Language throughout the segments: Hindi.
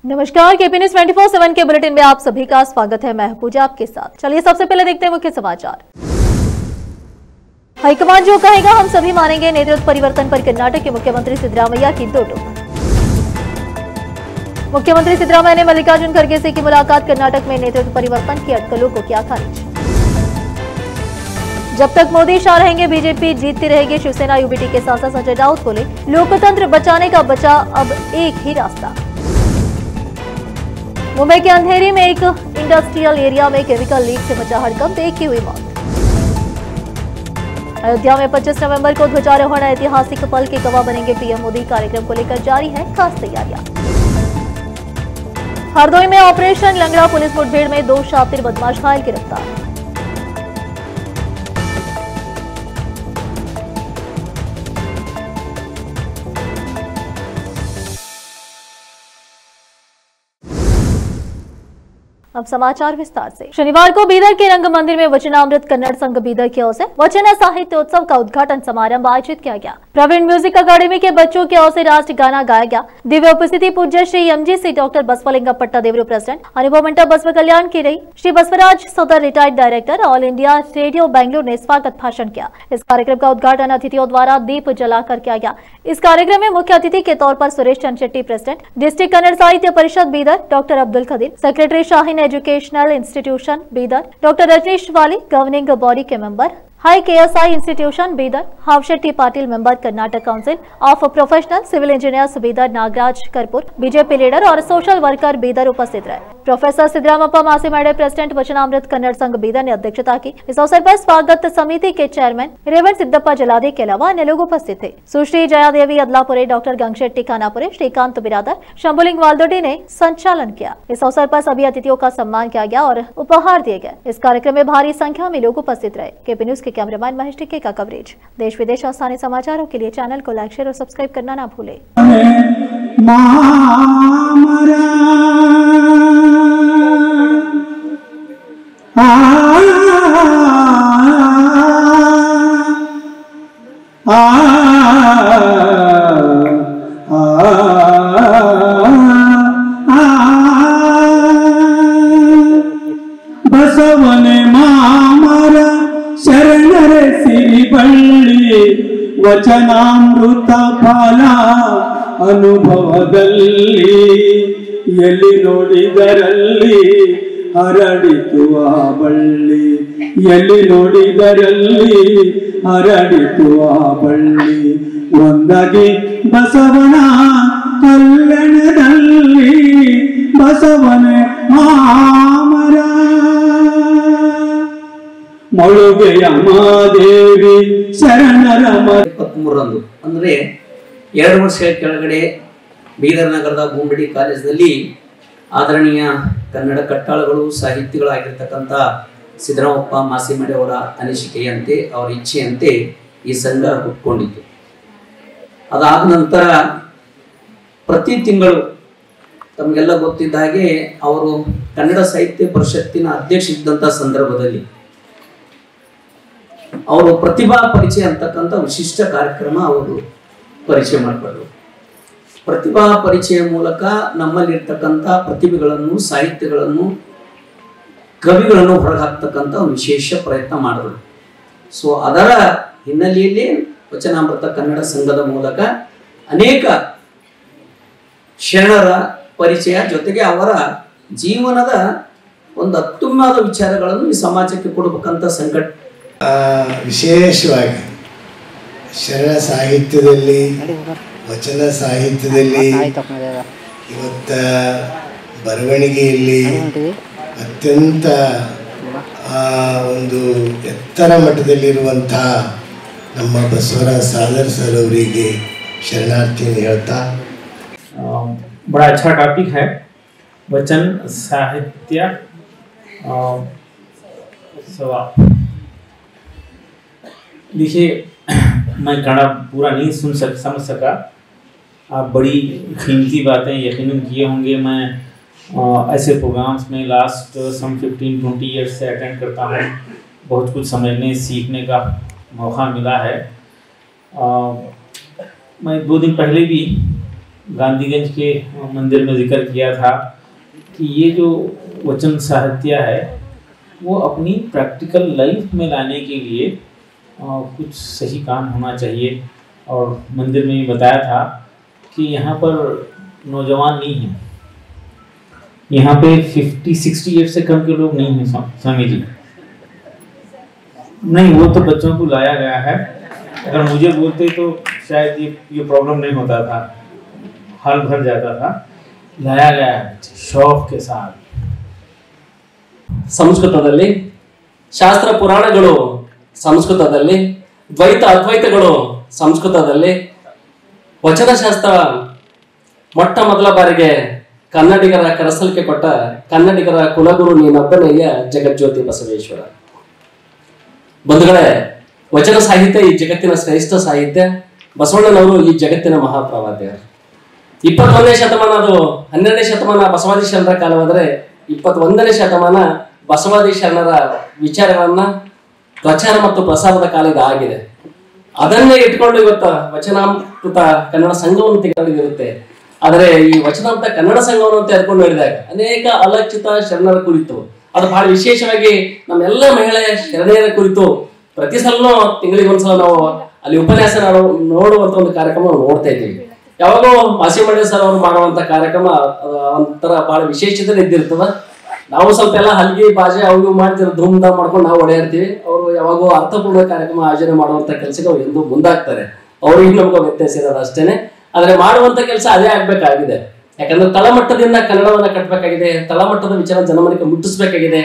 नमस्कार, केपी न्यूज 24/7 के बुलेटिन में आप सभी का स्वागत है। मैं पूजा आपके साथ। चलिए सबसे पहले देखते हैं मुख्य समाचार। हाईकमान जो कहेगा हम सभी मानेंगे, नेतृत्व परिवर्तन पर कर्नाटक के मुख्यमंत्री सिद्धरामैया की दो टूक। मुख्यमंत्री सिद्धरामैया ने मल्लिकार्जुन खड़गे से की मुलाकात, कर्नाटक में नेतृत्व परिवर्तन की अटकलों को किया खारिज। जब तक मोदी शाह रहेंगे बीजेपी जीतती रहेगी, शिवसेना यूबीटी के सांसद संजय राउत बोले, लोकतंत्र बचाने का बचा अब एक ही रास्ता। मुंबई के अंधेरी में एक इंडस्ट्रियल एरिया में केमिकल लीक से मचा हड़कंप, एक की हुई मौत। अयोध्या में 25 नवंबर को ध्वजारोहण, ऐतिहासिक पल के गवाह बनेंगे पीएम मोदी, कार्यक्रम को लेकर जारी है खास तैयारियां। हरदोई में ऑपरेशन लंगड़ा, पुलिस मुठभेड़ में 2 शातिर बदमाश घायल गिरफ्तार। अब समाचार विस्तार से। शनिवार को बीदर के रंग मंदिर में वचनामृत कन्नड़ संघ बीदर की ओर से वचन साहित्योत्सव का उद्घाटन समारोह आयोजित किया गया। प्रवीण म्यूजिक अकादमी के बच्चों की ओर से राष्ट्र गाना गाया गया। दिव्य उपस्थिति पूज्य श्री एमजीसी डॉक्टर बसवलिंगम पट्टादेवरू प्रेसिडेंट, अनुभव मंडप बसव कल्याण की रही। श्री बसवराज सदर retired director, all India radio Bengaluru ने स्वागत भाषण किया। इस कार्यक्रम का उद्घाटन अतिथियों द्वारा दीप जलाकर किया गया। इस कार्यक्रम में मुख्य अतिथि के तौर पर Suresh Chandra Shetty president, district Kannada Sahitya Parishad Bidar doctor Abdul Khadir, secretary Shaheen educational institution Bidar doctor Rajneesh Wali, governing body के member high KSI institution Bidar Havashetty Patil, member Karnataka council of professional civil engineers Bidar Nagaraj Karpur, BJP leader और सोशल वर्कर बीदर उपस्थित रहे। प्रोफेसर सिद्धरामप्पा मासीमेडे प्रेसिडेंट वचनामृत कन्नड़ संघ बीदर ने अध्यक्षता की। इस अवसर पर स्वागत समिति के चेयरमैन रेवंत सिद्धप्पा जलादे के अलावा अन्य लोग उपस्थित थे। सुश्री जयादेवी अदलापुरे, डॉक्टर गंगशेट्टी खानापुरे, श्रीकांत बिरादर, शंभुलिंग वाल्दोडी ने संचालन किया। इस अवसर पर सभी अतिथियों का सम्मान किया गया और उपहार दिए गए। इस कार्यक्रम में भारी संख्या में लोग उपस्थित रहे। केपी न्यूज के कैमरामैन महेश टिक्के का कवरेज। देश विदेश और स्थानीय समाचारों के लिए चैनल को लाइक, शेयर और सब्सक्राइब करना ना भूलें। ಬಸವನೆ ಮಾಮರ ಶರಣರ ಸಿರಿಬಳ್ಳಿ, ವಚನಾಮೃತ ಫಲ ಅನುಭವದಲ್ಲಿ ಎಲ್ಲಿ ನೋಡಿದರಲ್ಲಿ ಹರಡಿತು ಆ ಬಳ್ಳಿ, ಎಲ್ಲಿ ನೋಡಿದರಲ್ಲಿ ಹರಡಿತು ಆ ಬಳ್ಳಿ. ಒಂದಾಗಿ ಬಸವನ ಕಲ್ಯಾಣದಲ್ಲಿ ಬಸವನೇ ಮಾಮರ, ಮೊಳಗೆಯ ಮಾದೇವಿ ಶರಣರ 23ರಂದು ಅಂದರೆ 2 ವರ್ಷಗಳ ಕೆಳಗಡೆ ಬೀದರ್ ನಗರದ ಗುಂಬಡಿ ಕಾಲೇಜಿನಲ್ಲಿ ಆದರಣೀಯ ಕನ್ನಡ ಕಟ್ಟಾಳಗಳು ಸಾಹಿತಿಗಳಾಗಿರ್ತಕ್ಕಂಥ ಸಿದ್ದರಾಮಪ್ಪ ಮಾಸಿಮಡೆ ಅವರ ಅನಿಸಿಕೆಯಂತೆ, ಅವರ ಇಚ್ಛೆಯಂತೆ ಈ ಸಂಘ ಹುಟ್ಕೊಂಡಿತ್ತು. ಅದಾದ ನಂತರ ಪ್ರತಿ ತಿಂಗಳು ತಮಗೆಲ್ಲ ಗೊತ್ತಿದ್ದ ಹಾಗೆ ಅವರು ಕನ್ನಡ ಸಾಹಿತ್ಯ ಪರಿಷತ್ತಿನ ಅಧ್ಯಕ್ಷರಿದ್ದಂಥ ಸಂದರ್ಭದಲ್ಲಿ ಅವರು ಪ್ರತಿಭಾ ಪರಿಚಯ ಅಂತಕ್ಕಂಥ ವಿಶಿಷ್ಟ ಕಾರ್ಯಕ್ರಮ ಅವರು ಪರಿಚಯ ಮಾಡಿಕೊಂಡ್ರು. ಪ್ರತಿಭಾ ಪರಿಚಯ ಮೂಲಕ ನಮ್ಮಲ್ಲಿರ್ತಕ್ಕಂಥ ಪ್ರತಿಭೆಗಳನ್ನು, ಸಾಹಿತ್ಯಗಳನ್ನು, ಕವಿಗಳನ್ನು ಹೊರಹಾಕ್ತಕ್ಕಂಥ ಒಂದು ವಿಶೇಷ ಪ್ರಯತ್ನ ಮಾಡಿದ್ರು. ಸೊ ಅದರ ಹಿನ್ನೆಲೆಯಲ್ಲಿ ವಚನಾಮೃತ ಕನ್ನಡ ಸಂಘದ ಮೂಲಕ ಅನೇಕ ಶರಣರ ಪರಿಚಯ ಜೊತೆಗೆ ಅವರ ಜೀವನದ ಒಂದು ಅತ್ಯುನ್ನತ ವಿಚಾರಗಳನ್ನು ಈ ಸಮಾಜಕ್ಕೆ ಕೊಡಬೇಕಂತ ಸಂಘಟ ವಿಶೇಷವಾಗಿ ಶರಣ ಸಾಹಿತ್ಯದಲ್ಲಿ, ವಚನ ಸಾಹಿತ್ಯದಲ್ಲಿ, ಇವತ್ತ ಬರವಣಿಗೆಯಲ್ಲಿ ಅತ್ಯಂತ ಒಂದು ಎತ್ತರ ಮಟ್ಟದಲ್ಲಿರುವಂಥ ನಮ್ಮ ಬಸವರಾಜ್ ಸಾದರ್ ಸರ್ ಅವರಿಗೆ ಶರಣಾರ್ಥಿಯನ್ನು ಹೇಳ್ತಾ, बड़ा अच्छा टॉपिक है वचन साहित्य सवाल। देखिए, मैं कन्नड़ पूरा नहीं समझ सका। आप बड़ी कीमती बातें यकीनन किए होंगे। मैं ऐसे प्रोग्राम्स में लास्ट सम 15-20 ईयर्स से अटेंड करता हूँ। बहुत कुछ समझने सीखने का मौका मिला है। मैं 2 दिन पहले भी गांधीगंज के मंदिर में जिक्र किया था कि ये जो वचन साहित्य है वो अपनी प्रैक्टिकल लाइफ में लाने के लिए कुछ सही काम होना चाहिए। और मंदिर में भी बताया था कि यहाँ पर नौजवान नहीं हैं, यहाँ पे 50-60 ईयर से कम के लोग नहीं हैं स्वामी जी। नहीं, वो तो बच्चों को लाया गया है। अगर मुझे बोलते तो शायद ये प्रॉब्लम नहीं होता था, हाल भर जाता था। लाया गया है शौक के साथ। ಸಂಸ್ಕೃತದಲ್ಲಿ ಶಾಸ್ತ್ರ ಪುರಾಣಗಳು ಸಂಸ್ಕೃತದಲ್ಲಿ, ದ್ವೈತ ಅದ್ವೈತಗಳು ಸಂಸ್ಕೃತದಲ್ಲಿ, ವಚನಶಾಸ್ತ್ರ ಮೊಟ್ಟ ಮೊದಲ ಬಾರಿಗೆ ಕನ್ನಡಿಗರ ಕರಸಲಿಕೆ ಕೊಟ್ಟ ಕನ್ನಡಿಗರ ಕುಲಗುರು ನೀನೊಬ್ಬನೆಯ ಜಗಜ್ಯೋತಿ ಬಸವೇಶ್ವರ. ಬಂಧುಗಳೇ, ವಚನ ಸಾಹಿತ್ಯ ಈ ಜಗತ್ತಿನ ಶ್ರೇಷ್ಠ ಸಾಹಿತ್ಯ. ಬಸವಣ್ಣನವರು ಈ ಜಗತ್ತಿನ ಮಹಾಪ್ರವಾದಿಯರು. 21ನೇ ಶತಮಾನ, ಅದು 12ನೇ ಶತಮಾನ ಬಸವಾದಿ ಶರಣರ ಕಾಲವಾದರೆ 21ನೇ ಶತಮಾನ ಬಸವಾದಿ ಶರಣರ ವಿಚಾರಗಳನ್ನ ಪ್ರಚಾರ ಮತ್ತು ಪ್ರಸಾರದ ಕಾಲ ಇದಾಗಿದೆ. ಅದನ್ನೇ ಇಟ್ಕೊಂಡು ಇವತ್ತು ವಚನಾಮೃತ ಕನ್ನಡ ಸಂಘವನ್ನು ತೆಗೆದುಕೊಂಡಿರುತ್ತೆ. ಆದರೆ ಈ ವಚನಾಮೃತ ಕನ್ನಡ ಸಂಘವನ್ನು ತೆಗೆದುಕೊಂಡು ಹೇಳಿದಾಗ ಅನೇಕ ಅಲಕ್ಷಿತ ಶರಣರ ಕುರಿತು, ಅದು ಬಹಳ ವಿಶೇಷವಾಗಿ ನಮ್ಮೆಲ್ಲ ಮಹಿಳೆಯ ಶರಣೆಯರ ಕುರಿತು ಪ್ರತಿ ಸಲನೂ ತಿಂಗಳಿಗೆ ಒಂದ್ಸಲ ನಾವು ಅಲ್ಲಿ ಉಪನ್ಯಾಸ ನೋಡುವಂತ ಒಂದು ಕಾರ್ಯಕ್ರಮ ನೋಡ್ತಾ ಇದ್ದೀವಿ. ಯಾವಾಗೋ ಮಾಸಿಮಂಡೆ ಸರ್ ಅವರು ಮಾಡುವಂತ ಕಾರ್ಯಕ್ರಮ ಒಂಥರ ಬಹಳ ವಿಶೇಷತೆ ಇದ್ದಿರ್ತದ. ನಾವು ಸ್ವಲ್ಪ ಎಲ್ಲ ಹಲ್ಗಿ ಬಾಜೆ ಅವು ಮಾಡ್ತಿರೋ ಧೂಮ್ ಧಾಮ್ ಮಾಡ್ಕೊಂಡು ನಾವು ಓಡಾಡ್ತೀವಿ. ಅವರು ಯಾವಾಗೋ ಅರ್ಥಪೂರ್ಣ ಕಾರ್ಯಕ್ರಮ ಆಯೋಜನೆ ಮಾಡುವಂತ ಕೆಲಸಕ್ಕೆ ಅವ್ರು ಎಂದು ಮುಂದಾಗ್ತಾರೆ. ಅವ್ರಿಗೆ ನಮ್ಗೆ ವ್ಯತ್ಯಾಸ ಇರೋದು ಅಷ್ಟೇನೆ. ಆದ್ರೆ ಮಾಡುವಂತ ಕೆಲಸ ಅದೇ ಆಗ್ಬೇಕಾಗಿದೆ. ಯಾಕಂದ್ರೆ ತಳಮಟ್ಟದಿಂದ ಕನ್ನಡವನ್ನ ಕಟ್ಟಬೇಕಾಗಿದೆ, ತಳಮಟ್ಟದ ವಿಚಾರ ಜನಮನಕ್ಕೆ ಮುಟ್ಟಿಸ್ಬೇಕಾಗಿದೆ.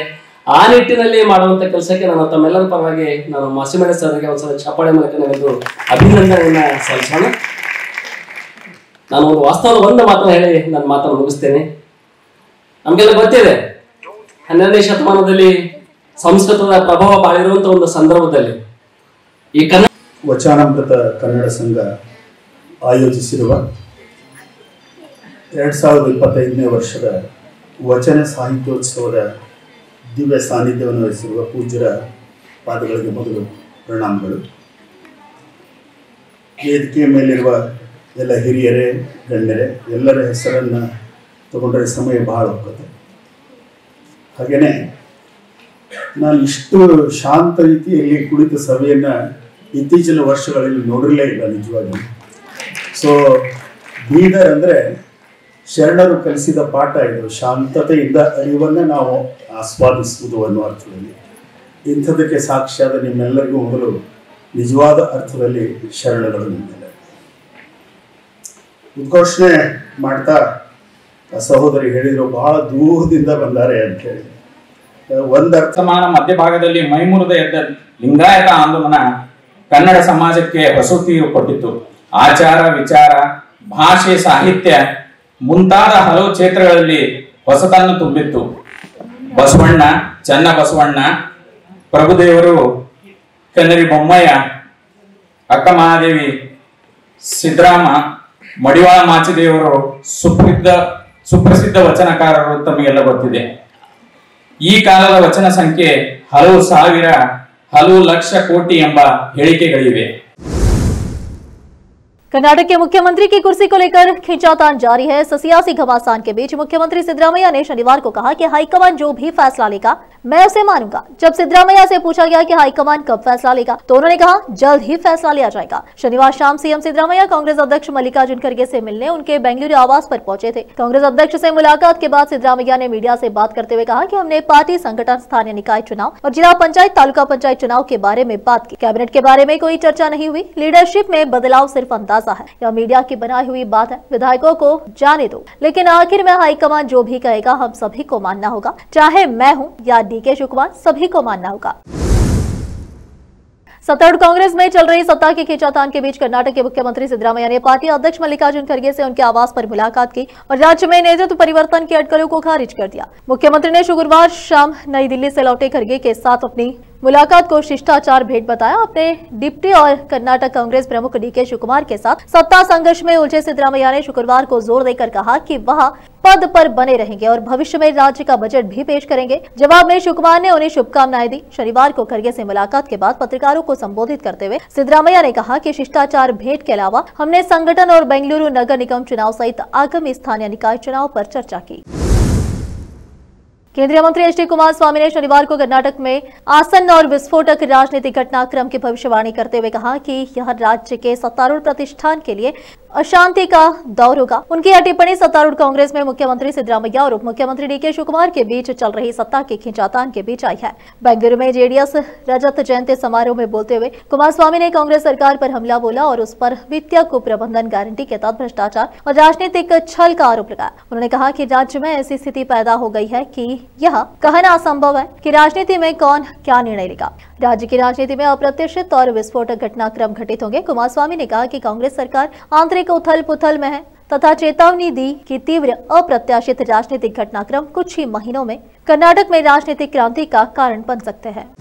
ಆ ನಿಟ್ಟಿನಲ್ಲಿ ಮಾಡುವಂತ ಕೆಲಸಕ್ಕೆ ನಾನು ತಮ್ಮೆಲ್ಲರ ಪರವಾಗಿ ನಾನು ಮಾಸಿಮಂಡೆ ಸರ್ಗೆ ಒಂದ್ಸಲ ಚಪ್ಪಾಳೆ ಮೂಲಕ ನಾವೆಲ್ಲರೂ ಅಭಿನಂದನೆಯನ್ನ ಸಲ್ಲಿಸೋಣ. ನಾನು ಒಂದು ವಾಸ್ತವದ ಒಂದು ಮಾತನ್ನು ಹೇಳಿ ನನ್ನ ಮಾತನ್ನು ಮುಗಿಸ್ತೇನೆ. ನಮ್ಗೆಲ್ಲ ಗೊತ್ತಿದೆ 12ನೇ ಶತಮಾನದಲ್ಲಿ ಸಂಸ್ಕೃತದ ಪ್ರಭಾವ ಬಾಳಿರುವಂತಹ ಒಂದು ಸಂದರ್ಭದಲ್ಲಿ ಈ ವಚನಾಮೃತ ಕನ್ನಡ ಸಂಘ ಆಯೋಜಿಸಿರುವ 2025ನೇ ವರ್ಷದ ವಚನ ಸಾಹಿತ್ಯೋತ್ಸವದ ದಿವ್ಯ ಸಾನ್ನಿಧ್ಯವನ್ನು ವಹಿಸಿರುವ ಪೂಜ್ಯರ ಪಾದಗಳಿಗೆ ಮೊದಲು ಪ್ರಣಾಮಗಳು. ವೇದಿಕೆಯ ಮೇಲಿರುವ ಎಲ್ಲ ಹಿರಿಯರೇ, ಗಣ್ಯರೇ, ಎಲ್ಲರ ಹೆಸರನ್ನು ತಗೊಂಡ್ರೆ ಸಮಯ ಬಹಳ ಹೋಗುತ್ತೆ. ಹಾಗೆಯೇ ನಾನು ಇಷ್ಟು ಶಾಂತ ರೀತಿಯಲ್ಲಿ ಕುಳಿತ ಸಭೆಯನ್ನು ಇತ್ತೀಚಿನ ವರ್ಷಗಳಲ್ಲಿ ನೋಡಿರಲೇ ಇಲ್ಲ ನಿಜವಾಗಿ. ಸೊ ಬೀದರ್ ಅಂದರೆ ಶರಣರು ಕಲಿಸಿದ ಪಾಠ ಇದು. ಶಾಂತತೆಯಿಂದ ಅರಿವನ್ನು ನಾವು ಆಸ್ವಾದಿಸುವುದು ಅನ್ನೋ ಅರ್ಥದಲ್ಲಿ ಇಂಥದಕ್ಕೆ ಸಾಕ್ಷಿಯಾದ ನಿಮ್ಮೆಲ್ಲರಿಗೂ ಮೊದಲು ನಿಜವಾದ ಅರ್ಥದಲ್ಲಿ ಶರಣಗಳು ನಿಮ್ಮೆಲ್ಲ ಉದ್ಘೋಷಣೆ ಮಾಡ್ತಾ ಸಹೋದರಿ ಹೇಳಿದ್ರು ಬಹಳ ದೂರದಿಂದ ಬಂದಾರೆ ಅಂತ ಹೇಳಿ. ವರ್ತಮಾನ ಮಧ್ಯಭಾಗದಲ್ಲಿ ಮೈಮುರಿದ ಎದ್ದ ಲಿಂಗಾಯತ ಆಂದೋಲನ ಕನ್ನಡ ಸಮಾಜಕ್ಕೆ ಹೊಸ ತೀರು ಕೊಟ್ಟಿತ್ತು. ಆಚಾರ ವಿಚಾರ, ಭಾಷೆ, ಸಾಹಿತ್ಯ ಮುಂತಾದ ಹಲವು ಕ್ಷೇತ್ರಗಳಲ್ಲಿ ಹೊಸತನ್ನು ತುಂಬಿತ್ತು. ಬಸವಣ್ಣ, ಚನ್ನ ಬಸವಣ್ಣ, ಪ್ರಭುದೇವರು, ಕನ್ನರಿ ಬೊಮ್ಮಯ್ಯ, ಅಕ್ಕ ಮಹಾದೇವಿ, ಸಿದ್ದರಾಮ, ಮಡಿವಾಳ ಮಾಚಿದೇವರು ಸುಪ್ರಸಿದ್ಧ ವಚನಕಾರರು ತಮಗೆಲ್ಲ ಗೊತ್ತಿದೆ. ಈ ಕಾಲದ ವಚನ ಸಂಖ್ಯೆ ಹಲವು ಸಾವಿರ, ಹಲವು ಲಕ್ಷ ಕೋಟಿ ಎಂಬ ಹೇಳಿಕೆಗಳಿವೆ. कर्नाटक के मुख्यमंत्री की कुर्सी को लेकर खींचातान जारी है। सियासी घमासान के बीच मुख्यमंत्री सिद्धरामैया ने शनिवार को कहा कि हाईकमान जो भी फैसला लेगा मैं उसे मानूंगा। जब सिद्धरामैया से पूछा गया कि हाईकमान कब फैसला लेगा तो उन्होंने कहा जल्द ही फैसला लिया जाएगा। शनिवार शाम सीएम सिद्धरामैया कांग्रेस अध्यक्ष मल्लिकार्जुन खड़गे से मिलने उनके बेंगलुरु आवास पर पहुंचे थे। कांग्रेस अध्यक्ष से मुलाकात के बाद सिद्धरामैया ने मीडिया से बात करते हुए कहा कि हमने पार्टी, संगठन, स्थानीय निकाय चुनाव और जिला पंचायत, तालुका पंचायत चुनाव के बारे में बात की। कैबिनेट के बारे में कोई चर्चा नहीं हुई। लीडरशिप में बदलाव सिर्फ अंदाजा है या मीडिया की बनाई हुई बात है। विधायकों को जाने दो, लेकिन आखिर में हाईकमान जो भी कहेगा हम सभी को मानना होगा, चाहे मैं हूं या डीके शिवकुमार, सभी को मानना होगा। सत्तारूढ़ कांग्रेस में चल रही सत्ता के खींचातान के बीच कर्नाटक के मुख्यमंत्री सिद्धरामैया ने पार्टी अध्यक्ष मल्लिकार्जुन खड़गे से उनके आवास पर मुलाकात की और राज्य में नेतृत्व परिवर्तन की अटकलों को खारिज कर दिया। मुख्यमंत्री ने शुक्रवार शाम नई दिल्ली से लौटे खड़गे के साथ अपनी मुलाकात को शिष्टाचार भेंट बताया। अपने डिप्टी और कर्नाटक कांग्रेस प्रमुख डीके शिवकुमार के साथ सत्ता संघर्ष में उलझे सिद्धरामैया ने शुक्रवार को जोर देकर कहा कि वह पद पर बने रहेंगे और भविष्य में राज्य का बजट भी पेश करेंगे। जवाब में शिवकुमार ने उन्हें शुभकामनाएं दी। शनिवार को खड़गे से मुलाकात के बाद पत्रकारों को संबोधित करते हुए सिद्धरामैया ने कहा कि शिष्टाचार भेंट के अलावा हमने संगठन और बेंगलुरु नगर निगम चुनाव सहित आगामी स्थानीय निकाय चुनाव पर चर्चा की। केंद्रीय मंत्री एच डी कुमारस्वामी ने शनिवार को कर्नाटक में आसन्न और विस्फोटक राजनीतिक घटनाक्रम की भविष्यवाणी करते हुए कहा कि यह राज्य के सत्तारूढ़ प्रतिष्ठान के लिए अशांति का दौर होगा। उनकी यह टिप्पणी सत्तारूढ़ कांग्रेस में मुख्यमंत्री सिद्धरामैया और उप मुख्यमंत्री डीके शिवकुमार के बीच चल रही सत्ता के खींचातान के बीच आई है। बेंगलुरु में जेडीएस रजत जयंती समारोह में बोलते हुए कुमारस्वामी ने कांग्रेस सरकार पर हमला बोला और उस पर वित्तीय कुप्रबंधन गारंटी के तहत भ्रष्टाचार और राजनीतिक छल का आरोप लगाया। उन्होंने कहा कि राज्य में ऐसी स्थिति पैदा हो गई है कि यह कहना असंभव है कि राजनीति में कौन क्या निर्णय लेगा। राज्य की राजनीति में अप्रत्याशित और विस्फोटक घटनाक्रम घटित होंगे। कुमारस्वामी ने कहा कि कांग्रेस सरकार आंतरिक उथल पुथल में है तथा चेतावनी दी कि तीव्र अप्रत्याशित राजनीतिक घटनाक्रम कुछ ही महीनों में कर्नाटक में राजनीतिक क्रांति का कारण बन सकते हैं।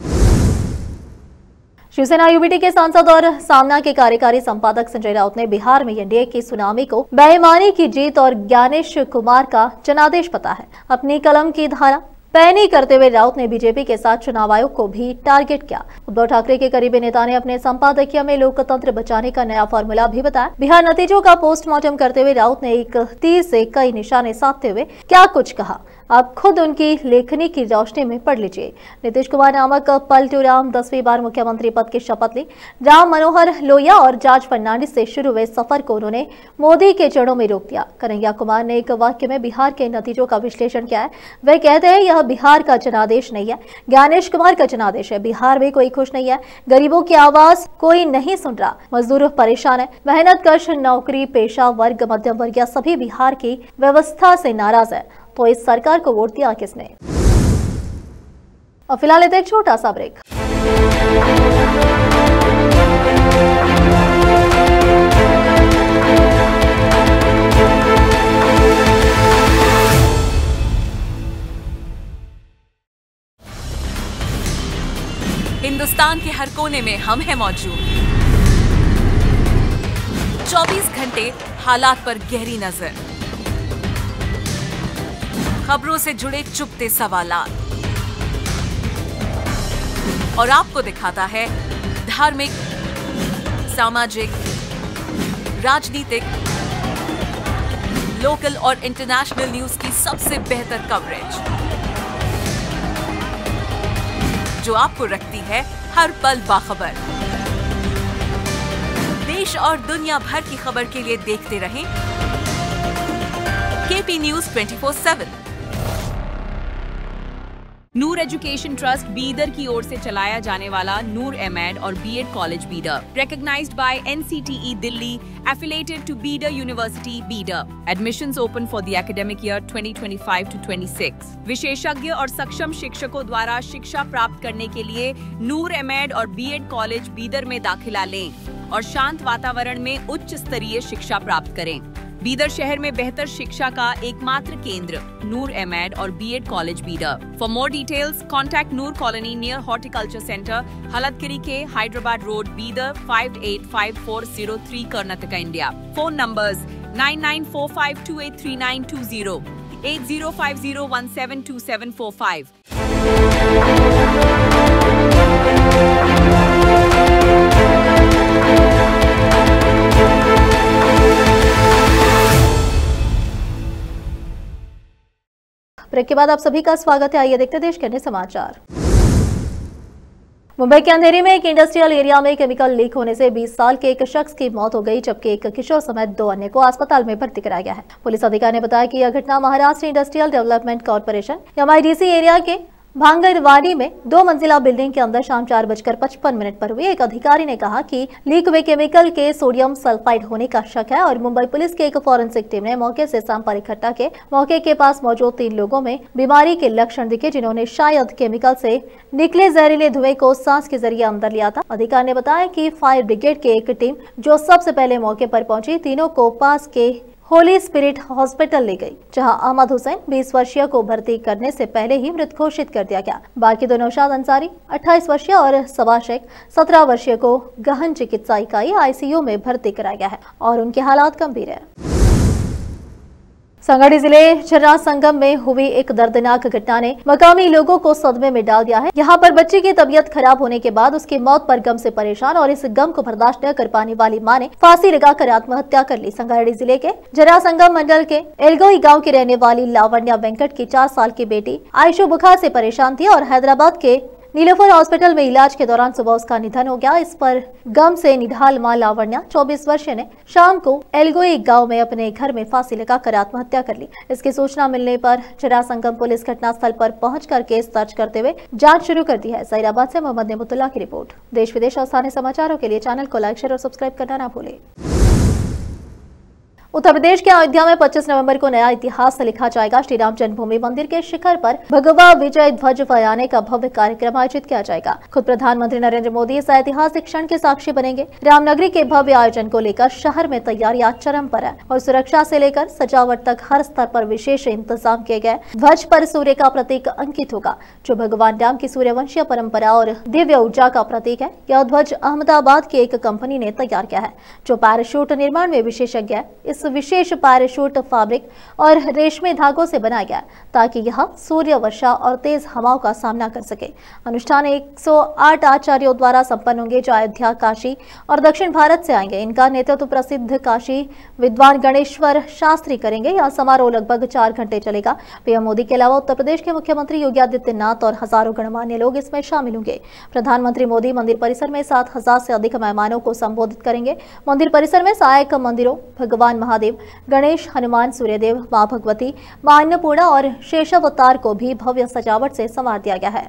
शिवसेना यूबीटी के सांसद और सामना के कार्यकारी संपादक संजय राउत ने बिहार में एनडीए की सुनामी को बेईमानी की जीत और ज्ञानेश कुमार का जनादेश पता है। अपनी कलम की धारा पैनी करते हुए राउत ने बीजेपी के साथ चुनाव आयोग को भी टारगेट किया। उद्धव ठाकरे के करीबी नेता ने अपने संपादकीय में लोकतंत्र बचाने का नया फॉर्मूला भी बताया। बिहार नतीजों का पोस्टमार्टम करते हुए राउत ने एक तीर से कई निशाने साधते हुए क्या कुछ कहा, आप खुद उनकी लेखनी की रोशनी में पढ़ लीजिए। नीतीश कुमार नामक पलटू राम 10वीं बार मुख्यमंत्री पद की शपथ ली। राम मनोहर लोहिया और जॉर्ज फर्नांडिस से शुरू हुए सफर को उन्होंने मोदी के चरणों में रोक दिया। कन्हैया कुमार ने एक वाक्य में बिहार के नतीजों का विश्लेषण किया है। वे कहते हैं यह बिहार का जनादेश नहीं है, ज्ञानेश कुमार का जनादेश है। बिहार में कोई खुश नहीं है, गरीबों की आवाज कोई नहीं सुन रहा, मजदूर परेशान है, मेहनत कश नौकरी पेशा वर्ग मध्यम वर्ग सभी बिहार की व्यवस्था से नाराज है। तो इस सरकार को वोट दिया किसने? और फिलहाल लेते एक छोटा सा ब्रेक। हिंदुस्तान के हर कोने में हम हैं मौजूद। 24 घंटे हालात पर गहरी नजर, खबरों से जुड़े चुपते सवालात और आपको दिखाता है धार्मिक, सामाजिक, राजनीतिक, लोकल और इंटरनेशनल न्यूज की सबसे बेहतर कवरेज जो आपको रखती है हर पल बाखबर। देश और दुनिया भर की खबर के लिए देखते रहें KP news 24/7। Noor education trust Bidar की ओर से चलाया जाने वाला नूर एमएड और BEd college Bidar, recognized by NCTE Delhi, affiliated to Bidar University, Bidar. Admissions open for the academic year 2025 to 26. विशेषज्ञ और सक्षम शिक्षकों द्वारा शिक्षा प्राप्त करने के लिए नूर एमएड और बीएड कॉलेज बीदर में दाखिला लें और शांत वातावरण में उच्च स्तरीय शिक्षा प्राप्त करें। बीदर शहर में बेहतर शिक्षा का एकमात्र केंद्र नूर एमएड और BEd college Bidar. For more details contact Noor colony near horticulture centre, Haladagiri के Hyderabad road, Bidar 585403 Karnataka, India. Phone numbers 9945283920, 8050172745। Break के बाद आप सभी का स्वागत है। आइए देखते देश के अन्य समाचार। मुंबई के अंधेरी में एक इंडस्ट्रियल एरिया में केमिकल लीक होने से 20 साल के एक शख्स की मौत हो गई, जबकि एक किशोर समेत 2 अन्य को अस्पताल में भर्ती कराया गया है। पुलिस अधिकारी ने बताया कि यह घटना Maharashtra industrial development corporation MIDC area के भांगरवाड़ी में 2 मंजिला बिल्डिंग के अंदर शाम 4:55 पर हुई। एक अधिकारी ने कहा कि लीक हुए केमिकल के सोडियम सल्फाइड होने का शक है और मुंबई पुलिस की एक फॉरेंसिक टीम ने मौके से सैंपल इकट्ठा किए। मौके के पास मौजूद 3 लोगों में बीमारी के लक्षण दिखे, जिन्होंने शायद केमिकल से निकले जहरीले धुएं को सांस के जरिए अंदर लिया था। अधिकारी ने बताया कि फायर ब्रिगेड की एक टीम जो सबसे पहले मौके पर पहुंची, तीनों को पास के होली स्पिरिट हॉस्पिटल ले गई, जहां अहमद हुसैन 20 वर्षीय को भर्ती करने से पहले ही मृत घोषित कर दिया गया। बाकी दो नौशाद अंसारी 28 वर्षीय और सवा शेख 17 वर्षीय को गहन चिकित्सा इकाई ICU में भर्ती कराया गया है और उनके हालात गंभीर है। संगाड़ी जिले झर्रा संगम में हुई एक दर्दनाक घटना ने मकामी लोगों को सदमे में डाल दिया है। यहाँ पर बच्चे की तबीयत खराब होने के बाद उसकी मौत पर गम से परेशान और इस गम को बर्दाश्त न कर पाने वाली मां ने फांसी लगाकर आत्महत्या कर ली। संगाड़ी जिले के झर्रा संगम मंडल के एलगोई गांव की रहने वाली लावण्या वेंकट की 4 साल की बेटी आयशु बुखार से परेशान थी और हैदराबाद के नीलोफर हॉस्पिटल में इलाज के दौरान सुबह उसका निधन हो गया। इस पर गम से निढाल मां लावण्या 24 वर्षीय ने शाम को एलगोई गांव में अपने घर में फांसी लगाकर आत्महत्या कर ली। इसकी सूचना मिलने पर झर्रा संगम पुलिस घटनास्थल पर पहुंचकर केस दर्ज करते हुए जांच शुरू कर दी है। सईराबाद से मोहम्मद नेमतुल्लाह की रिपोर्ट। देश विदेश और स्थानीय समाचारों के लिए चैनल को लाइक, शेयर और सब्सक्राइब करना ना भूलें। उत्तर प्रदेश के अयोध्या में 25 नवंबर को नया इतिहास लिखा जाएगा। श्री राम जन्मभूमि मंदिर के शिखर पर भगवा विजय ध्वज फहराने का भव्य कार्यक्रम आयोजित किया जाएगा। खुद प्रधानमंत्री नरेंद्र मोदी इस ऐतिहासिक क्षण के साक्षी बनेंगे। रामनगरी के भव्य आयोजन को लेकर शहर में तैयारियां चरम पर है और सुरक्षा से लेकर सजावट तक हर स्तर पर विशेष इंतजाम किए गए। ध्वज पर सूर्य का प्रतीक अंकित होगा, जो भगवान राम की सूर्यवंशीय परंपरा और दिव्य ऊर्जा का प्रतीक है। यह ध्वज अहमदाबाद की एक कंपनी ने तैयार किया है, जो पैराशूट निर्माण में विशेषज्ञ है। इस विशेष पैराशूट फैब्रिक और रेशमी धागों से बनाया गया ताकि यह सूर्य वर्षा और तेज हवाओं का सामना कर सके। अनुष्ठान 108 आचार्यों द्वारा संपन्न होंगे, जो अयोध्या, काशी और दक्षिण भारत से आएंगे। इनका नेतृत्व प्रसिद्ध काशी विद्वान गणेश्वर शास्त्री करेंगे। यह समारोह लगभग 4 घंटे चलेगा। पीएम मोदी के अलावा उत्तर प्रदेश के मुख्यमंत्री योगी आदित्यनाथ और हजारों गणमान्य लोग इसमें शामिल होंगे। प्रधानमंत्री मोदी मंदिर परिसर में 7000 से अधिक मेहमानों को संबोधित करेंगे। मंदिर परिसर में सहायक मंदिरों भगवान महादेव, गणेश, हनुमान, सूर्यदेव, मां भगवती, मां अन्नपूर्णा और शेषावतार को भी भव्य सजावट से संवार दिया गया है।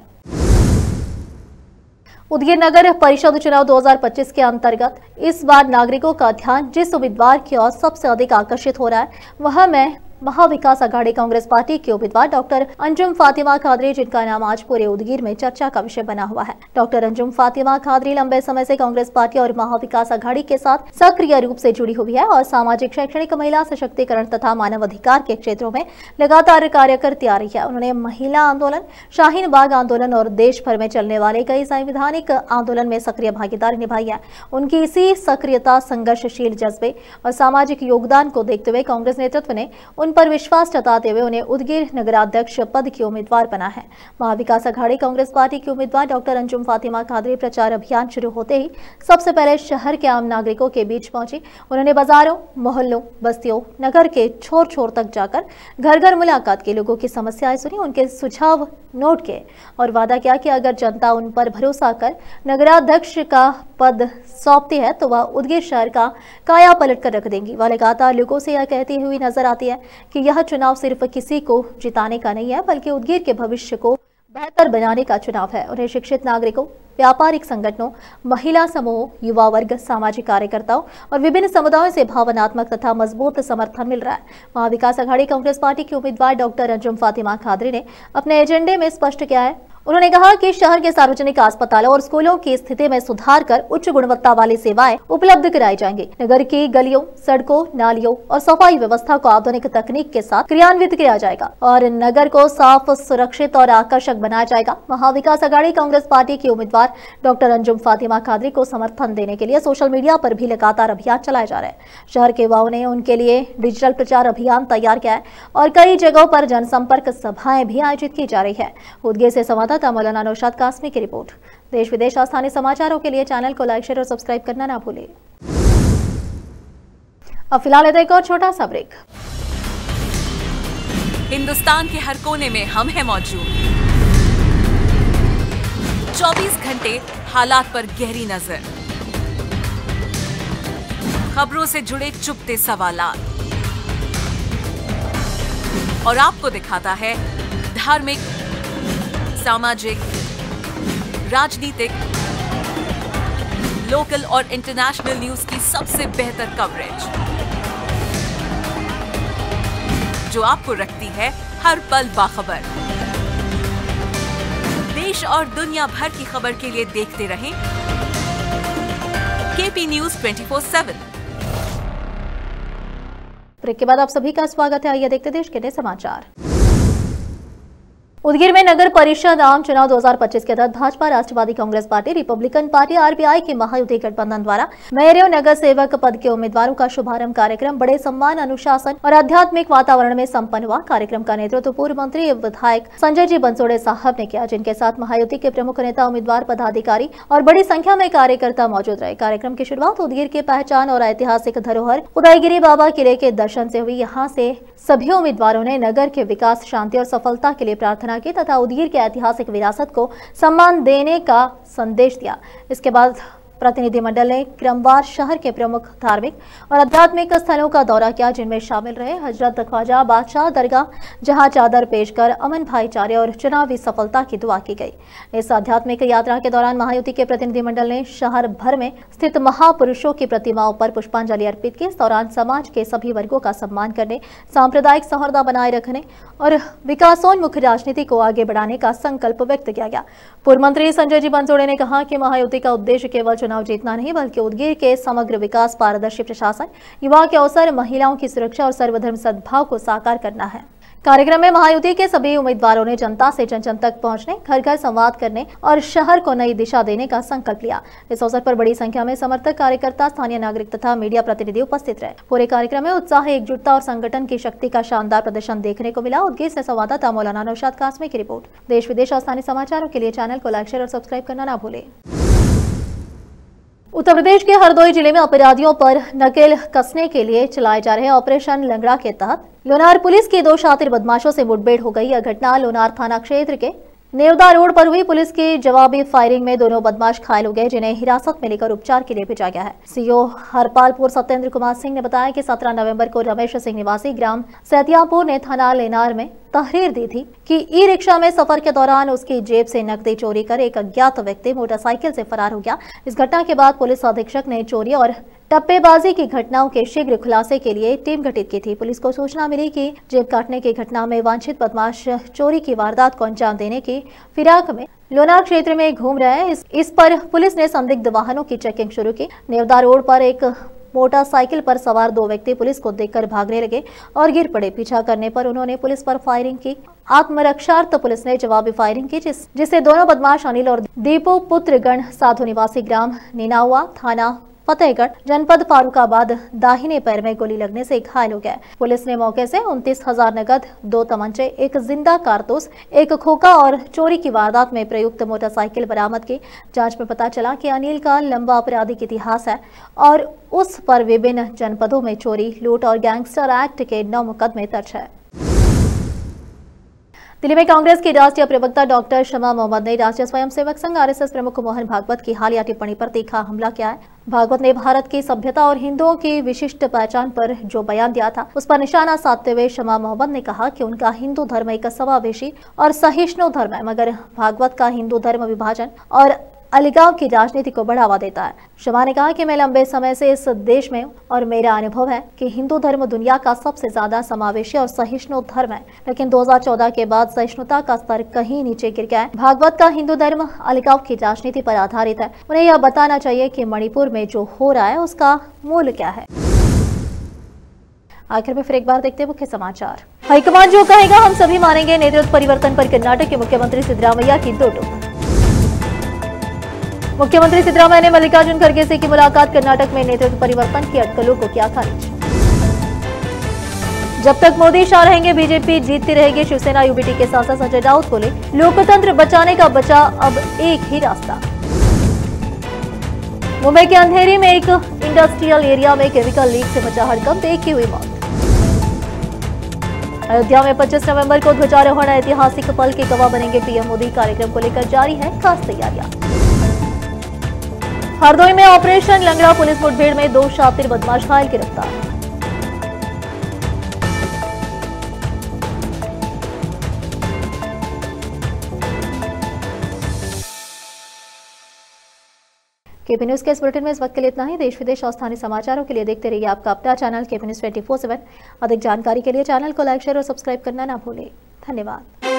उदगीर नगर परिषद चुनाव 2025 के अंतर्गत इस बार नागरिकों का ध्यान जिस उम्मीदवार की ओर सबसे अधिक आकर्षित हो रहा है, वह मैं महाविकास अघाड़ी कांग्रेस पार्टी के उम्मीदवार डॉक्टर अंजुम फातिमा कादरी, जिनका नाम आज पूरे उदगीर में चर्चा का विषय बना हुआ है। डॉक्टर अंजुम फातिमा कादरी लंबे समय से कांग्रेस पार्टी और महाविकास अघाड़ी के साथ सक्रिय रूप से जुड़ी हुई है और सामाजिक, शैक्षणिक, महिला सशक्तिकरण तथा मानव अधिकार के क्षेत्रों में लगातार कार्य करती आ रही है। उन्होंने महिला आंदोलन, शाहीन बाग आंदोलन और देश भर में चलने वाले कई संवैधानिक आंदोलन में सक्रिय भागीदारी निभाई है। उनकी इसी सक्रियता, संघर्षशील जज्बे और सामाजिक योगदान को देखते हुए कांग्रेस नेतृत्व ने उन पर विश्वास जताते हुए उन्हें उदगीर नगराध्यक्ष पद की उम्मीदवार बना है। महाविकास अघाड़ी कांग्रेस पार्टी की उम्मीदवार डॉक्टर अंजुम फातिमा कादरी प्रचार अभियान शुरू होते ही सबसे पहले शहर के आम नागरिकों के बीच पहुंची। उन्होंने बाजारों, मोहल्लों, बस्तियों, नगर के छोर छोर तक जाकर घर घर मुलाकात की, लोगों की समस्याएं सुनी, उनके सुझाव नोट किए और वादा किया कि अगर जनता उन पर भरोसा कर नगराध्यक्ष का पद सौंपती है तो वह उदगीर शहर का काया पलट कर रख देंगी। वह लगातार लोगों से यह कहती हुई नजर आती है कि यह चुनाव सिर्फ किसी को जिताने का नहीं है, बल्कि उदगीर के भविष्य को बेहतर बनाने का चुनाव है। उन्हें शिक्षित नागरिकों, व्यापारिक संगठनों, महिला समूह, युवा वर्ग, सामाजिक कार्यकर्ताओं और विभिन्न समुदायों से भावनात्मक तथा मजबूत समर्थन मिल रहा है। महाविकास अघाड़ी कांग्रेस पार्टी की उम्मीदवार डॉक्टर अंजुम फातिमा कादरी ने अपने एजेंडे में स्पष्ट किया है। उन्होंने कहा कि शहर के सार्वजनिक अस्पतालों और स्कूलों की स्थिति में सुधार कर उच्च गुणवत्ता वाली सेवाएं उपलब्ध कराई जाएंगी। नगर की गलियों, सड़कों, नालियों और सफाई व्यवस्था को आधुनिक तकनीक के साथ क्रियान्वित किया जाएगा और नगर को साफ, सुरक्षित और आकर्षक बनाया जाएगा। महाविकास अघाड़ी कांग्रेस पार्टी की उम्मीदवार डॉक्टर अंजुम फातिमा कादरी को समर्थन देने के लिए सोशल मीडिया पर भी लगातार अभियान चलाए जा रहे हैं। शहर के युवाओं ने उनके लिए डिजिटल प्रचार अभियान तैयार किया है और कई जगहों पर जनसंपर्क सभाएं भी आयोजित की जा रही है। उदगीर से संवाददाता मौलाना नौशाद कासमी की रिपोर्ट। देश विदेश और स्थानीय समाचारों के लिए चैनल को लाइक, शेयर और सब्सक्राइब करना ना भूलें। अब फिलहाल एक और छोटा सा ब्रेक। हिंदुस्तान के हर कोने में हम हैं मौजूद। 24 घंटे हालात पर गहरी नजर, खबरों से जुड़े चुपते सवालात और आपको दिखाता है धार्मिक, सामाजिक, राजनीतिक, लोकल और इंटरनेशनल न्यूज की सबसे बेहतर कवरेज, जो आपको रखती है हर पल बाखबर। देश और दुनिया भर की खबर के लिए देखते रहें KP News 24/7। ब्रेक के बाद आप सभी का स्वागत है। आइए देखते देश के नए समाचार। उदगीर में नगर परिषद आम चुनाव 2025 के तहत BJP, Rashtravadi Congress party, republican party, RPI के महायुति गठबंधन द्वारा मेयर एवं नगर सेवक पद के उम्मीदवारों का शुभारंभ कार्यक्रम बड़े सम्मान, अनुशासन और आध्यात्मिक वातावरण में संपन्न हुआ। कार्यक्रम का नेतृत्व पूर्व मंत्री एवं विधायक संजय जी बंसोड़े साहब ने किया, जिनके साथ महायुति के प्रमुख नेता, उम्मीदवार, पदाधिकारी और बड़ी संख्या में कार्यकर्ता मौजूद रहे। कार्यक्रम की शुरुआत उदगीर की पहचान और ऐतिहासिक धरोहर उदयगिरी बाबा किले के दर्शन से हुई। यहाँ से सभी उम्मीदवारों ने नगर के विकास, शांति और सफलता के लिए प्रार्थना की तथा उदगीर के ऐतिहासिक विरासत को सम्मान देने का संदेश दिया। इसके बाद प्रतिनिधिमंडल ने क्रमवार शहर के प्रमुख धार्मिक और आध्यात्मिक स्थलों का दौरा किया, जिनमें शामिल रहे हजरत ख्वाजा बादशाह दरगाह, जहां चादर पेश कर अमन, भाईचारे और चुनावी सफलता की दुआ की गई। इस आध्यात्मिक यात्रा के दौरान महायुति के प्रतिनिधिमंडल ने शहर भर में स्थित महापुरुषों की प्रतिमाओं पर पुष्पांजलि अर्पित की। इस दौरान समाज के सभी वर्गों का सम्मान करने, सांप्रदायिक सौहार्द बनाए रखने और विकासोन्मुख राजनीति को आगे बढ़ाने का संकल्प व्यक्त किया गया। पूर्व मंत्री संजय जी बंसोड़े ने कहा कि महायुति का उद्देश्य केवल चुनाव जीतना नहीं, बल्कि उदगीर के समग्र विकास, पारदर्शी प्रशासन, युवा के अवसर, महिलाओं की सुरक्षा और सर्वधर्म सद्भाव को साकार करना है। कार्यक्रम में महायुति के सभी उम्मीदवारों ने जनता से जन जन तक पहुंचने, घर घर संवाद करने और शहर को नई दिशा देने का संकल्प लिया। इस अवसर पर बड़ी संख्या में समर्थक, कार्यकर्ता, स्थानीय नागरिक तथा मीडिया प्रतिनिधि उपस्थित रहे। पूरे कार्यक्रम में उत्साह, एकजुटता और संगठन की शक्ति का शानदार प्रदर्शन देखने को मिला। उदगीर से संवाददाता मौलाना नौशाद कासमी की रिपोर्ट। देश विदेश और स्थानीय समाचारों के लिए चैनल को लाइक, शेयर और सब्सक्राइब करना ना भूलें। उत्तर प्रदेश के हरदोई जिले में अपराधियों पर नकेल कसने के लिए चलाए जा रहे ऑपरेशन लंगड़ा के तहत लोनार पुलिस की 2 शातिर बदमाशों से मुठभेड़ हो गई। यह घटना लोनार थाना क्षेत्र के नेवदा रोड पर हुई। पुलिस की जवाबी फायरिंग में दोनों बदमाश घायल हो गए, जिन्हें हिरासत में लेकर उपचार के लिए भेजा गया है। सीओ हरपालपुर सत्येंद्र कुमार सिंह ने बताया कि 17 नवंबर को रमेश सिंह निवासी ग्राम सैतियापुर ने थाना लेनार में तहरीर दी थी कि ई रिक्शा में सफर के दौरान उसकी जेब से नकदी चोरी कर एक अज्ञात व्यक्ति मोटरसाइकिल से फरार हो गया। इस घटना के बाद पुलिस अधीक्षक ने चोरी और टप्पेबाजी की घटनाओं के शीघ्र खुलासे के लिए टीम गठित की थी। पुलिस को सूचना मिली कि जेब काटने की घटना में वांछित बदमाश चोरी की वारदात को अंजाम देने की फिराक में लोनार क्षेत्र में घूम रहे हैं। इस पर पुलिस ने संदिग्ध वाहनों की चेकिंग शुरू की। नेवदा रोड पर एक मोटरसाइकिल पर सवार 2 व्यक्ति पुलिस को देखकर भागने लगे और गिर पड़े। पीछा करने पर उन्होंने पुलिस पर फायरिंग की। आत्मरक्षार्थ पुलिस ने जवाबी फायरिंग की, जिससे दोनों बदमाश अनिल और दीपू पुत्रगण साधु निवासी ग्राम नीनावा, थाना फतेहगढ़, जनपद फारुखाबाद, दाहिने पैर में गोली लगने से घायल हो गए। पुलिस ने मौके से 29,000 नगद, 2 तमंचे, 1 जिंदा कारतूस, 1 खोखा और चोरी की वारदात में प्रयुक्त मोटरसाइकिल बरामद की। जांच में पता चला कि अनिल का लंबा आपराधिक इतिहास है और उस पर विभिन्न जनपदों में चोरी, लूट और गैंगस्टर एक्ट के 9 मुकदमे दर्ज है। दिल्ली में कांग्रेस की राष्ट्रीय प्रवक्ता डॉक्टर शमा मोहम्मद ने राष्ट्रीय स्वयंसेवक संघ आरएसएस प्रमुख मोहन भागवत की हालिया टिप्पणी पर तीखा हमला किया है। भागवत ने भारत की सभ्यता और हिंदुओं की विशिष्ट पहचान पर जो बयान दिया था, उस पर निशाना साधते हुए शमा मोहम्मद ने कहा कि उनका हिंदू धर्म एक समावेशी और सहिष्णु धर्म है, मगर भागवत का हिंदू धर्म विभाजन और अलगाव की राजनीति को बढ़ावा देता है। शमा ने कहा कि मैं लंबे समय से इस देश में हूं और मेरा अनुभव है कि हिंदू धर्म दुनिया का सबसे ज्यादा समावेशी और सहिष्णु धर्म है, लेकिन 2014 के बाद सहिष्णुता का स्तर कहीं नीचे गिर गया है। भागवत का हिंदू धर्म अलगाव की राजनीति पर आधारित है। उन्हें यह बताना चाहिए कि मणिपुर में जो हो रहा है उसका मूल क्या है। आखिर में फिर एक बार देखते हैं मुख्य समाचार। हाईकमान जो कहेगा हम सभी मानेंगे, नेतृत्व परिवर्तन पर कर्नाटक के मुख्यमंत्री सिद्धरामैया की दो टूक। मुख्यमंत्री सिद्धरामैया ने मल्लिकार्जुन खड़गे से की मुलाकात, कर्नाटक में नेतृत्व परिवर्तन की अटकलों को किया खारिज। जब तक मोदी शाह रहेंगे बीजेपी जीतती रहेगी, शिवसेना यूबीटी के सांसद संजय राउत बोले। लोकतंत्र बचाने का बचा अब एक ही रास्ता। मुंबई के अंधेरी में एक इंडस्ट्रियल एरिया में केमिकल लीक से मचा हड़कंप, एक की हुई मौत। अयोध्या में 25 नवंबर को ध्वजारोहण, ऐतिहासिक पल के गवाह बनेंगे पीएम मोदी, कार्यक्रम को लेकर जारी है खास तैयारियां। हरदोई में ऑपरेशन लंगड़ा, पुलिस मुठभेड़ में 2 शातिर बदमाश घायल गिरफ्तार। केपी न्यूज के इस बुलेटिन में इस वक्त के लिए इतना ही। देश विदेश और स्थानीय समाचारों के लिए देखते रहिए आपका अपना चैनल केपी न्यूज 24/7। अधिक जानकारी के लिए चैनल को लाइक, शेयर और सब्सक्राइब करना ना भूलें। धन्यवाद।